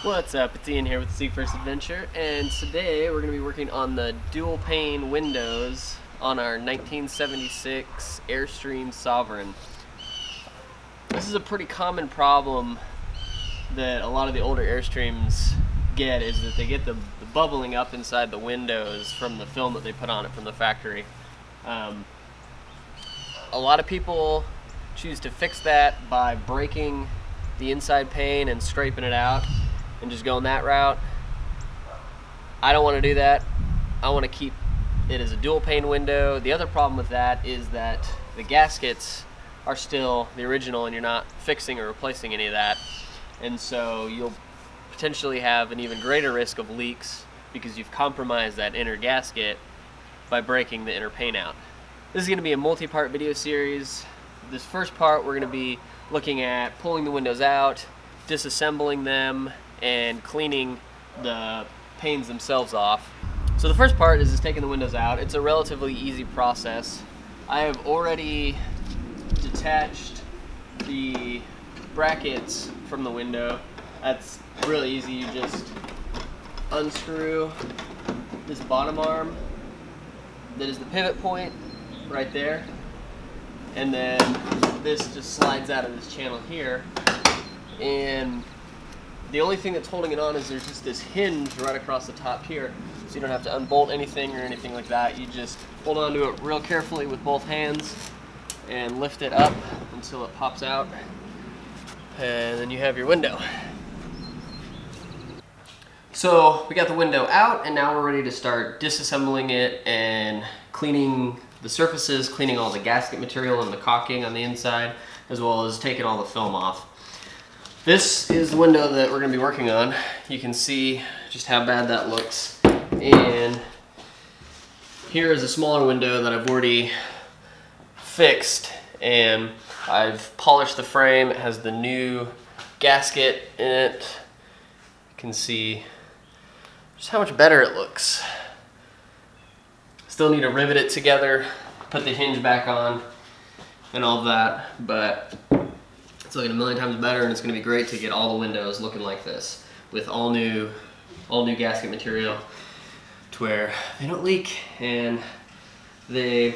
What's up? It's Ian here with Seek First Adventure, and today we're going to be working on the dual pane windows on our 1976 Airstream Sovereign. This is a pretty common problem that a lot of the older Airstreams get, is that they get the bubbling up inside the windows from the film that they put on it from the factory. A lot of people choose to fix that by breaking the inside pane and scraping it out and just going that route. I don't want to do that. I want to keep it as a dual pane window. The other problem with that is that the gaskets are still the original and you're not fixing or replacing any of that. And so you'll potentially have an even greater risk of leaks because you've compromised that inner gasket by breaking the inner pane out. This is going to be a multi-part video series. This first part we're going to be looking at pulling the windows out, disassembling them, and cleaning the panes themselves off. So the first part is just taking the windows out. It's a relatively easy process. I have already detached the brackets from the window. That's really easy. You just unscrew this bottom arm that is the pivot point right there, and then this just slides out of this channel here, and the only thing that's holding it on is there's just this hinge right across the top here, so you don't have to unbolt anything or anything like that. You just hold on to it real carefully with both hands and lift it up until it pops out, and then you have your window. So we got the window out, and now we're ready to start disassembling it and cleaning the surfaces, cleaning all the gasket material and the caulking on the inside, as well as taking all the film off. This is the window that we're going to be working on. You can see just how bad that looks. And here is a smaller window that I've already fixed, and I've polished the frame. It has the new gasket in it. You can see just how much better it looks. Still need to rivet it together, put the hinge back on, and all of that, but it's looking a million times better, and it's going to be great to get all the windows looking like this with all new gasket material, to where they don't leak and they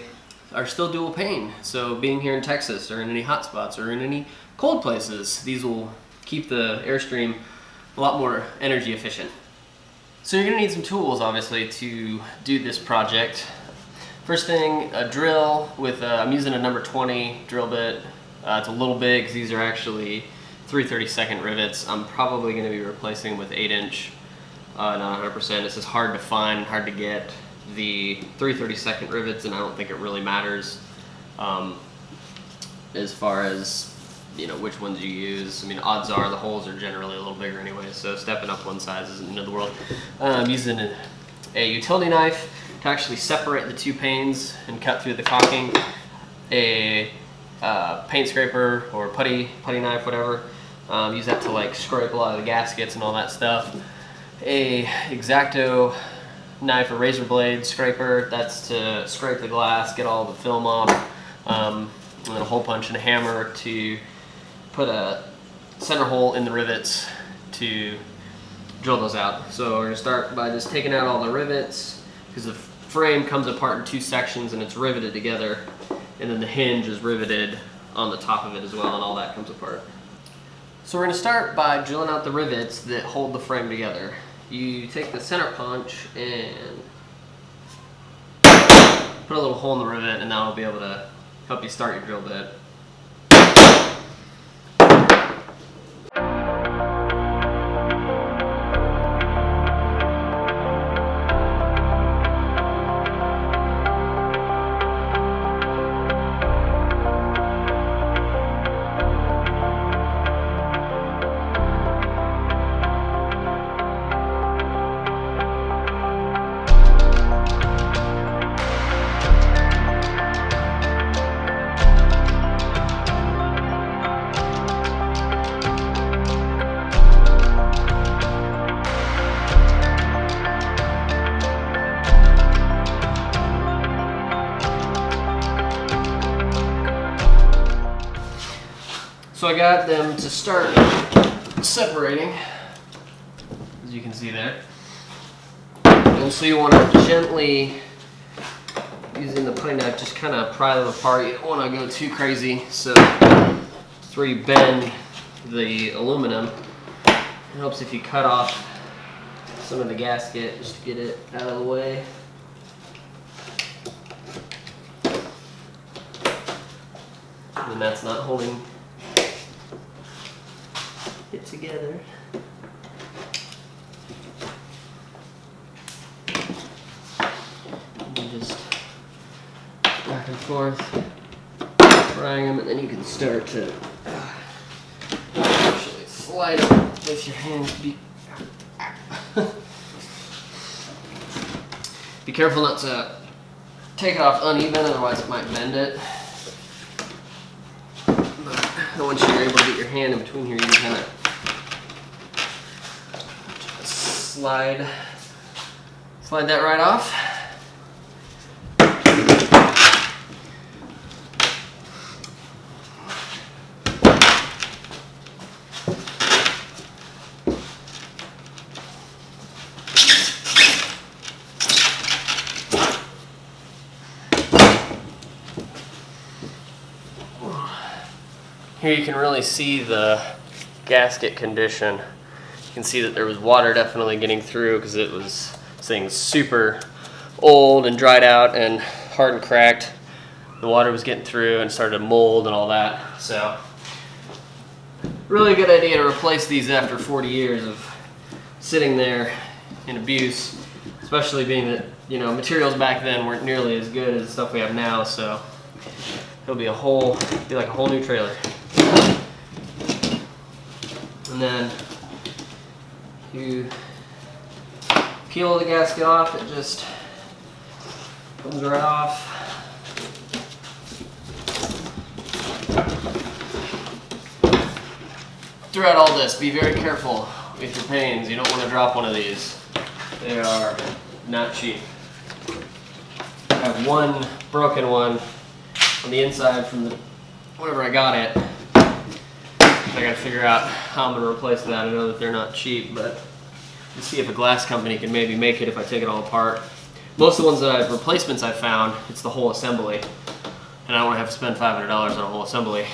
are still dual pane. So being here in Texas or in any hot spots or in any cold places, these will keep the Airstream a lot more energy efficient. So you're going to need some tools, obviously, to do this project. First thing, a drill with I'm using a number 20 drill bit. It's a little big because these are actually 3/32 rivets. I'm probably going to be replacing with 8-inch, not 100%. This is hard to find, hard to get the 3/32 rivets, and I don't think it really matters as far as which ones you use. I mean, odds are the holes are generally a little bigger anyway, so stepping up one size isn't the end of the world. I'm using a utility knife to actually separate the two panes and cut through the caulking. A paint scraper or putty knife, whatever. Use that to like scrape a lot of the gaskets and all that stuff. A X-Acto knife or razor blade scraper, that's to scrape the glass, get all the film off. And then a hole punch and a hammer to put a center hole in the rivets to drill those out. So we're gonna start by just taking out all the rivets, because the frame comes apart in two sections and it's riveted together, and then the hinge is riveted on the top of it as well, and all that comes apart. So we're going to start by drilling out the rivets that hold the frame together. You take the center punch and put a little hole in the rivet, and that'll be able to help you start your drill bit. So I got them to start separating. you can see there. And so you want to gently, using the putty knife, just kind of pry them apart. You don't want to go too crazy, so that's where you bend the aluminum. It helps if you cut off some of the gasket just to get it out of the way. And that's not holding it together. And you just back and forth, frying them, and then you can start to actually slide them with your hands. Be careful not to take it off uneven, otherwise it might bend it. But once you're able to get your hand in between here, you can kind of slide that right off. Here you can really see the gasket condition. You can see that there was water definitely getting through because it was saying super old and dried out and hard and cracked. The water was getting through and started to mold and all that. So really good idea to replace these after 40 years of sitting there in abuse, especially being that, you know, materials back then weren't nearly as good as the stuff we have now. So it'll be like a whole new trailer. And then you peel the gasket off, it just comes right off. Throughout all this, be very careful with your panes. You don't want to drop one of these. They are not cheap. I have one broken one on the inside from whenever I got it. I gotta figure out how I'm gonna replace that. I know that they're not cheap, but let's see if a glass company can maybe make it if I take it all apart. Most of the ones that replacements I found, it's the whole assembly, and I don't want to have to spend $500 on a whole assembly,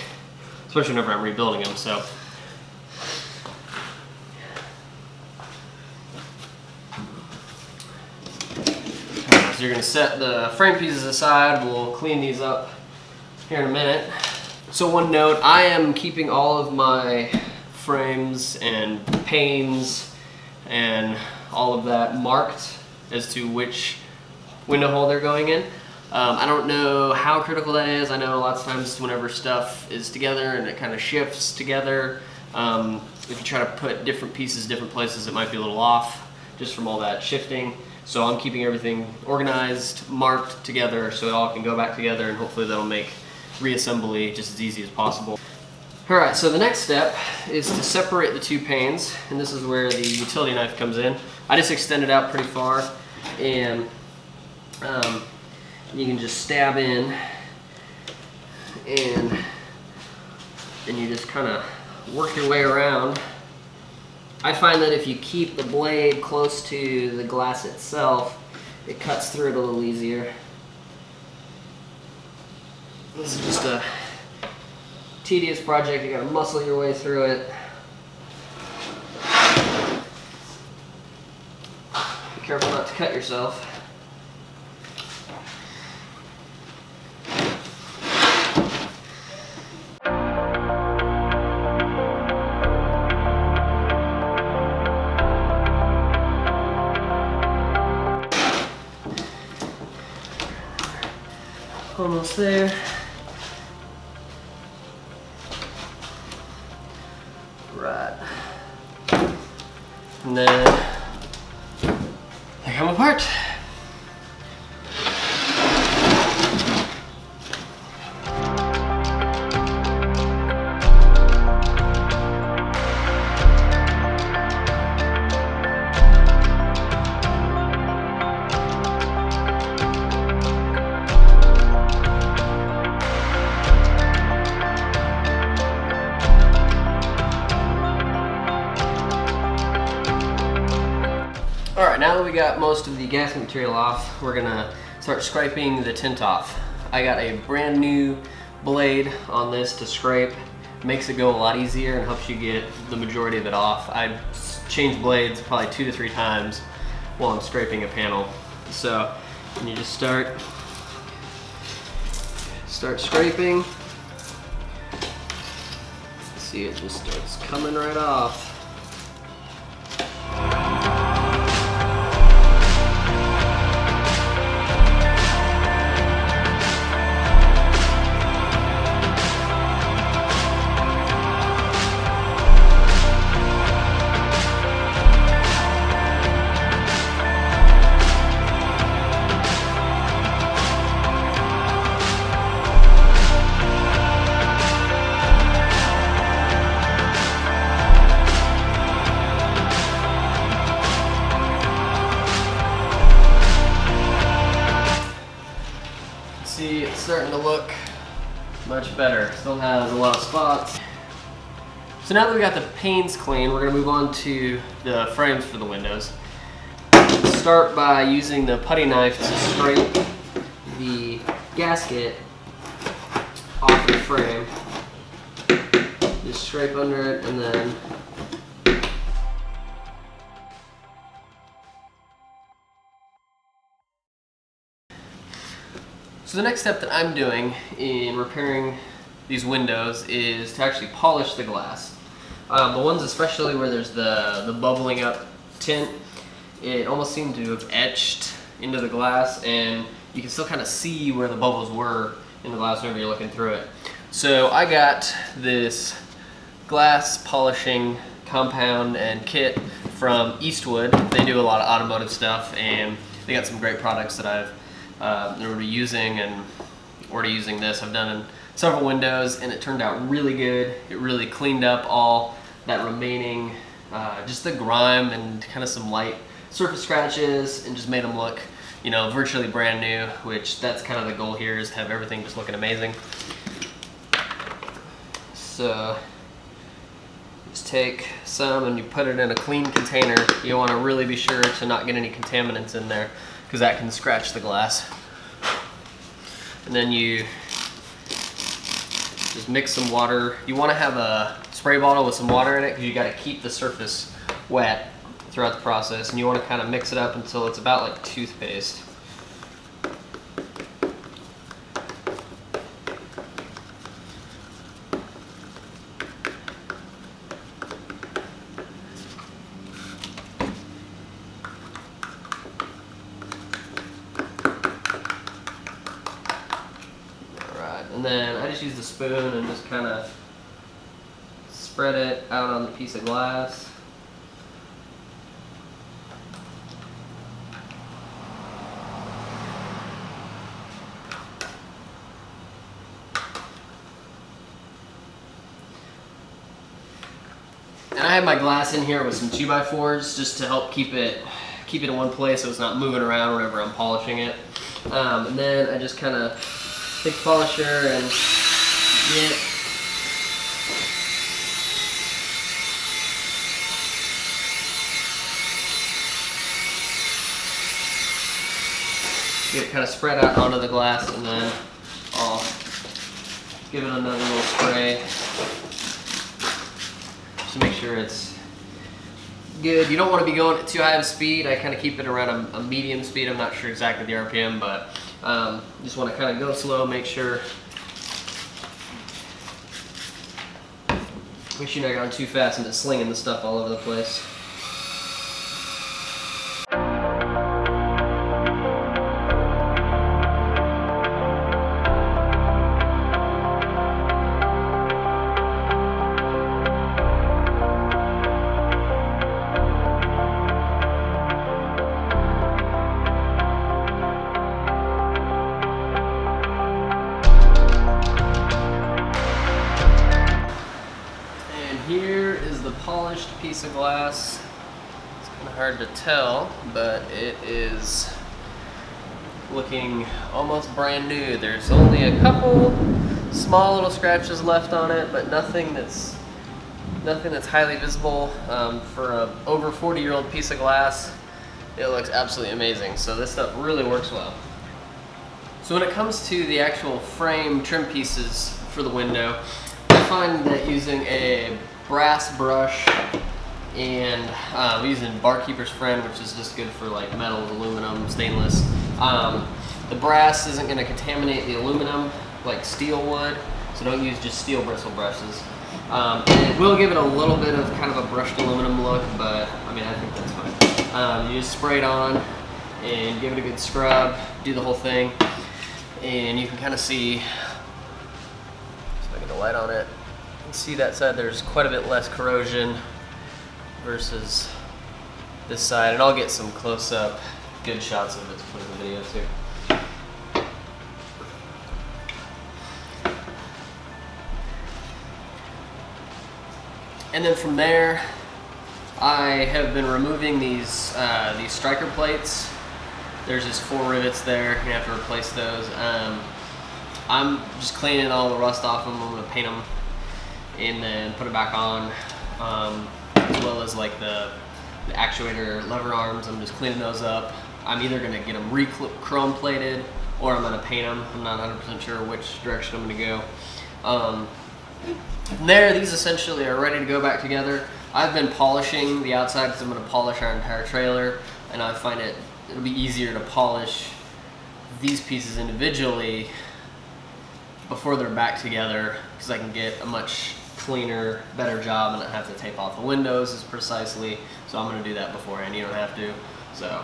especially whenever I'm rebuilding them. So you're gonna set the frame pieces aside. We'll clean these up here in a minute. So one note, I am keeping all of my frames and panes and all of that marked as to which window hole they're going in. I don't know how critical that is. I know lots of times whenever stuff is together and it kind of shifts together, if you try to put different pieces different places, it might be a little off just from all that shifting. So I'm keeping everything organized, marked together so it all can go back together, and hopefully that'll make reassembly just as easy as possible. Alright, so the next step is to separate the two panes, and this is where the utility knife comes in. I just extend it out pretty far, and you can just stab in, and you just kind of work your way around. I find that if you keep the blade close to the glass itself, it cuts through it a little easier. This is just a tedious project. You gotta muscle your way through it. Be careful not to cut yourself. Almost there. Right. And then they come apart. Alright, now that we got most of the gasket material off, we're gonna start scraping the tint off. I got a brand new blade on this to scrape. Makes it go a lot easier and helps you get the majority of it off. I changed blades probably 2 to 3 times while I'm scraping a panel. So you just start scraping. See, it just starts coming right off. See, it's starting to look much better. Still has a lot of spots. So now that we got the panes clean, we're gonna move on to the frames for the windows. Start by using the putty knife to scrape the gasket off the frame. Just scrape under it and then so the next step that I'm doing in repairing these windows is to actually polish the glass. The ones especially where there's the bubbling up tint, it almost seemed to have etched into the glass, and you can still kind of see where the bubbles were in the glass whenever you're looking through it. So I got this glass polishing compound and kit from Eastwood. They do a lot of automotive stuff, and they got some great products that I've already using and already using this. I've done in several windows and it turned out really good. It really cleaned up all that remaining, just the grime and kind of some light surface scratches, and just made them look, you know, virtually brand new, which that's kind of the goal here, is to have everything just looking amazing. So just take some and you put it in a clean container. You want to really be sure to not get any contaminants in there, because that can scratch the glass. And then you just mix some water. You want to have a spray bottle with some water in it, because you got to keep the surface wet throughout the process, and you want to kind of mix it up until it's about like toothpaste. And then I just use the spoon and just kind of spread it out on the piece of glass. And I have my glass in here with some 2x4s just to help keep it in one place so it's not moving around whenever I'm polishing it. And then I just kind of take the polisher and get it kind of spread out onto the glass, and then I'll give it another little spray just to make sure it's good. You don't want to be going at too high of a speed. I kind of keep it around a medium speed. I'm not sure exactly the RPM, but just want to kind of go slow, make sure you're not going too fast and just slinging the stuff all over the place. Here is the polished piece of glass. It's kind of hard to tell, but it is looking almost brand new. There's only a couple small little scratches left on it, but nothing that's highly visible. For a over 40-year-old piece of glass, it looks absolutely amazing. So this stuff really works well. So when it comes to the actual frame trim pieces for the window, I find that using a brass brush and using Barkeeper's Friend, which is just good for like metals, aluminum, stainless. The brass isn't going to contaminate the aluminum like steel would, so don't use just steel bristle brushes. And it will give it a little bit of kind of a brushed aluminum look, but I mean, I think that's fine. You just spray it on and give it a good scrub, do the whole thing, and you can kind of see, if I get the light on it, you can see that side there's quite a bit less corrosion versus this side, and I'll get some close-up good shots of it to put in the video too. And then from there, I have been removing these striker plates. There's just 4 rivets there. You're gonna have to replace those. I'm just cleaning all the rust off them. I'm gonna paint them and then put it back on, as well as like the actuator lever arms. I'm just cleaning those up. I'm either gonna get them chrome plated or I'm gonna paint them. I'm not 100% sure which direction I'm gonna go. From there, these essentially are ready to go back together. I've been polishing the outside because I'm going to polish our entire trailer, and I find it'll be easier to polish these pieces individually before they're back together, because I can get a much cleaner, better job and not have to tape off the windows as precisely. So I'm going to do that beforehand. You don't have to. So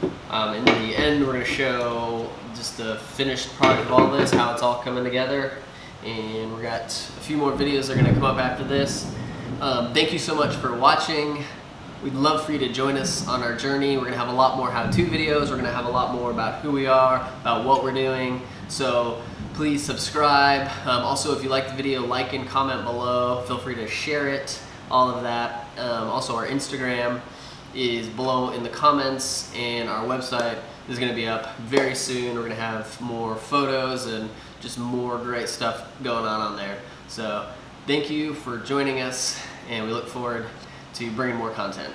in the end, we're going to show just the finished product of all this, how it's all coming together. And we got a few more videos that are going to come up after this. Thank you so much for watching. We'd love for you to join us on our journey. We're going to have a lot more how-to videos. We're going to have a lot more about who we are, about what we're doing. So please subscribe. Also, if you like the video, like and comment below. Feel free to share it, all of that. Also, our Instagram is below in the comments, and our website is going to be up very soon. We're going to have more photos and just more great stuff going on there. So thank you for joining us, and we look forward to bringing more content.